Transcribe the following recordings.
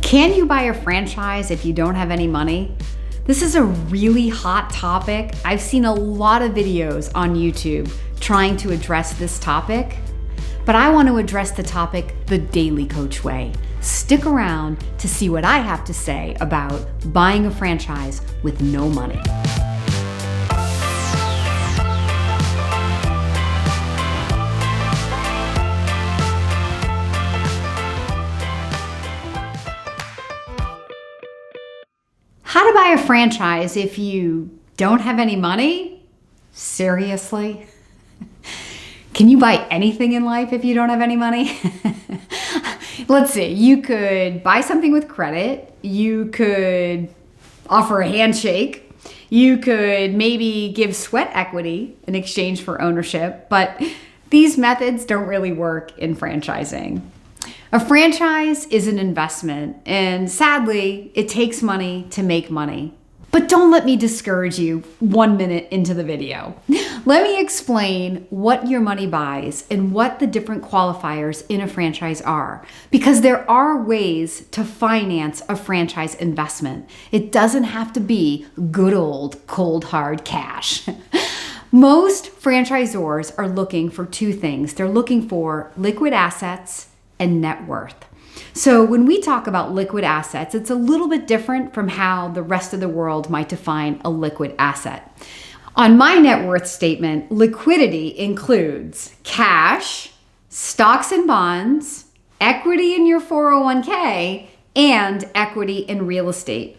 Can you buy a franchise if you don't have any money? This is a really hot topic. I've seen a lot of videos on YouTube trying to address this topic, but I want to address the topic the Daily Coach way. Stick around to see what I have to say about buying a franchise with no money. How to buy a franchise if you don't have any money? Seriously? Can you buy anything in life if you don't have any money? Let's see, you could buy something with credit, you could offer a handshake, you could maybe give sweat equity in exchange for ownership, but these methods don't really work in franchising. A franchise is an investment, and sadly, it takes money to make money. But don't let me discourage you 1 minute into the video. Let me explain what your money buys and what the different qualifiers in a franchise are, because there are ways to finance a franchise investment. It doesn't have to be good old cold hard cash. Most franchisors are looking for two things. They're looking for liquid assets and net worth. So when we talk about liquid assets, it's a little bit different from how the rest of the world might define a liquid asset. On my net worth statement, liquidity includes cash, stocks and bonds, equity in your 401k, and equity in real estate.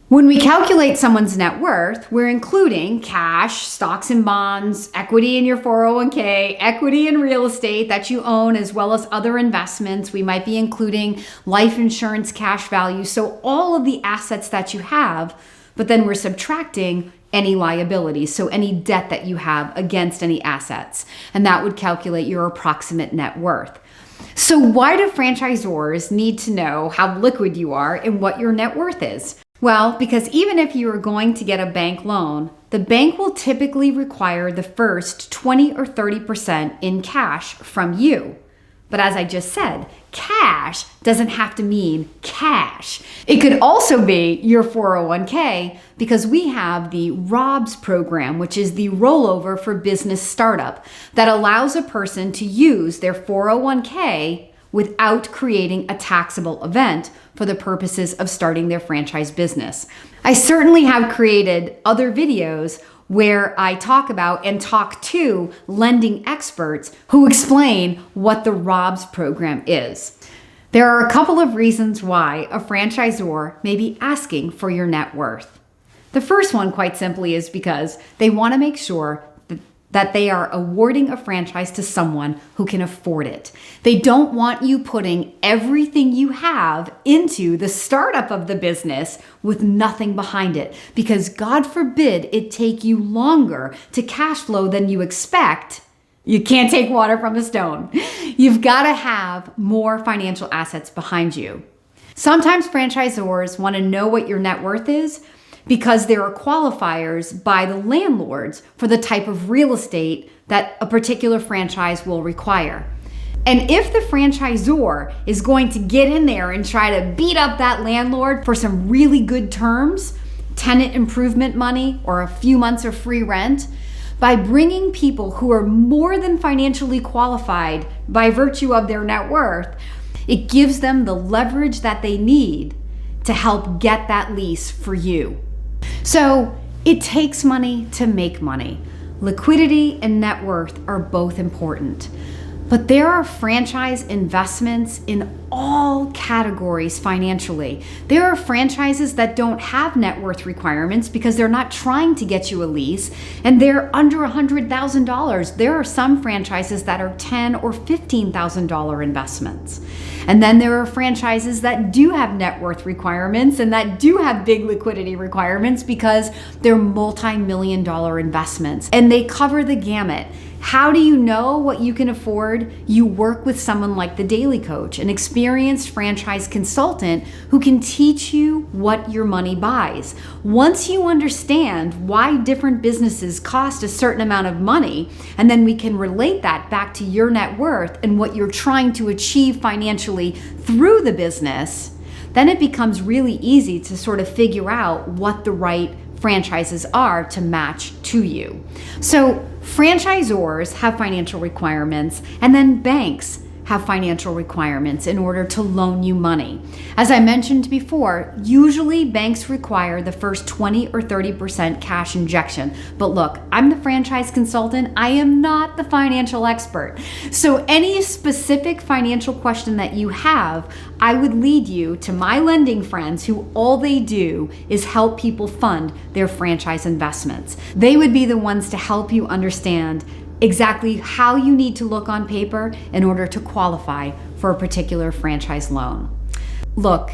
When we calculate someone's net worth, we're including cash, stocks and bonds, equity in your 401k, equity in real estate that you own, as well as other investments. We might be including life insurance cash value. So all of the assets that you have, but then we're subtracting any liabilities, so any debt that you have against any assets. And that would calculate your approximate net worth. So why do franchisors need to know how liquid you are and what your net worth is? Well, because even if you are going to get a bank loan, the bank will typically require the first 20 or 30% in cash from you. But as I just said, cash doesn't have to mean cash. It could also be your 401k, because we have the ROBS program, which is the rollover for business startup, that allows a person to use their 401k without creating a taxable event for the purposes of starting their franchise business. I certainly have created other videos where I talk about and talk to lending experts who explain what the ROBS program is. There are a couple of reasons why a franchisor may be asking for your net worth. The first one, quite simply, is because they want to make sure that they are awarding a franchise to someone who can afford it. They don't want you putting everything you have into the startup of the business with nothing behind it, because God forbid it take you longer to cash flow than you expect. You can't take water from a stone. You've got to have more financial assets behind you. Sometimes franchisors want to know what your net worth is because there are qualifiers by the landlords for the type of real estate that a particular franchise will require. And if the franchisor is going to get in there and try to beat up that landlord for some really good terms, tenant improvement money, or a few months of free rent, by bringing people who are more than financially qualified by virtue of their net worth, it gives them the leverage that they need to help get that lease for you. So it takes money to make money. Liquidity and net worth are both important. But there are franchise investments in all categories financially. There are franchises that don't have net worth requirements because they're not trying to get you a lease, and they're under $100,000. There are some franchises that are $10,000 or $15,000 investments. And then there are franchises that do have net worth requirements and that do have big liquidity requirements because they're multi-million-dollar investments, and they cover the gamut. How do you know what you can afford? You work with someone like the Daily Coach, an experienced franchise consultant who can teach you what your money buys. Once you understand why different businesses cost a certain amount of money, and then we can relate that back to your net worth and what you're trying to achieve financially through the business, then it becomes really easy to sort of figure out what the right franchises are to match to you. So franchisors have financial requirements, and then banks have financial requirements in order to loan you money. As I mentioned before, usually banks require the first 20 or 30% cash injection. But look, I'm the franchise consultant. I am not the financial expert. So any specific financial question that you have, I would lead you to my lending friends who all they do is help people fund their franchise investments. They would be the ones to help you understand exactly how you need to look on paper in order to qualify for a particular franchise loan. Look,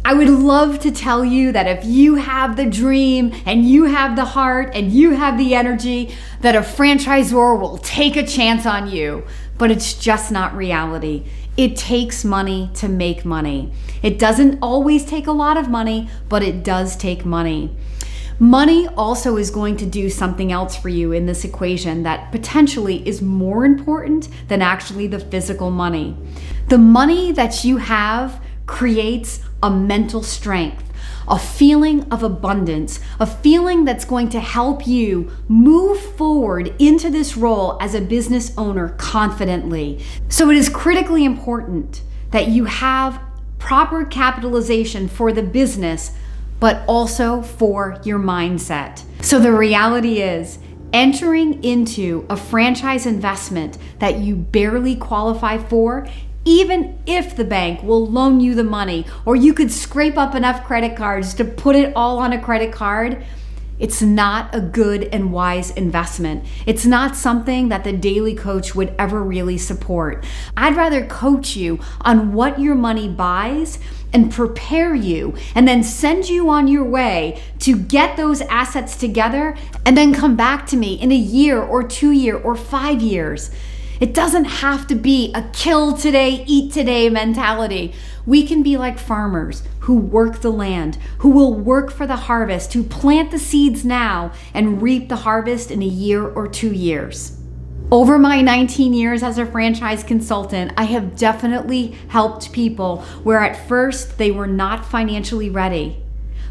I would love to tell you that if you have the dream and you have the heart and you have the energy, that a franchisor will take a chance on you, but it's just not reality. It takes money to make money. It doesn't always take a lot of money, but it does take money. Money also is going to do something else for you in this equation that potentially is more important than actually the physical money. The money that you have creates a mental strength, a feeling of abundance, a feeling that's going to help you move forward into this role as a business owner confidently. So it is critically important that you have proper capitalization for the business, but also for your mindset. So the reality is, entering into a franchise investment that you barely qualify for, even if the bank will loan you the money, or you could scrape up enough credit cards to put it all on a credit card, it's not a good and wise investment. It's not something that the Daily Coach would ever really support. I'd rather coach you on what your money buys and prepare you and then send you on your way to get those assets together and then come back to me in a year or 2 years or 5 years. It doesn't have to be a kill today, eat today mentality. We can be like farmers who work the land, who will work for the harvest, who plant the seeds now and reap the harvest in a year or 2 years. Over my 19 years as a franchise consultant, I have definitely helped people where at first they were not financially ready.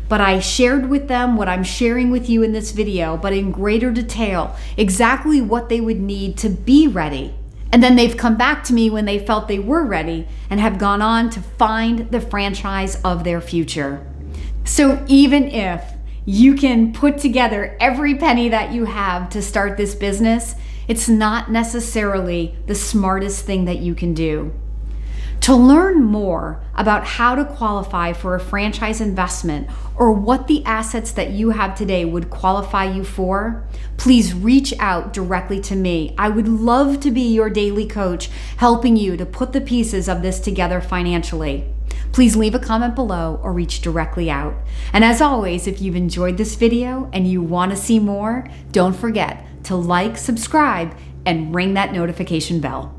But I shared with them what I'm sharing with you in this video, but in greater detail, exactly what they would need to be ready. And then they've come back to me when they felt they were ready and have gone on to find the franchise of their future. So even if you can put together every penny that you have to start this business, it's not necessarily the smartest thing that you can do. To learn more about how to qualify for a franchise investment or what the assets that you have today would qualify you for, please reach out directly to me. I would love to be your daily coach, helping you to put the pieces of this together financially. Please leave a comment below or reach directly out. And as always, if you've enjoyed this video and you want to see more, don't forget to like, subscribe, and ring that notification bell.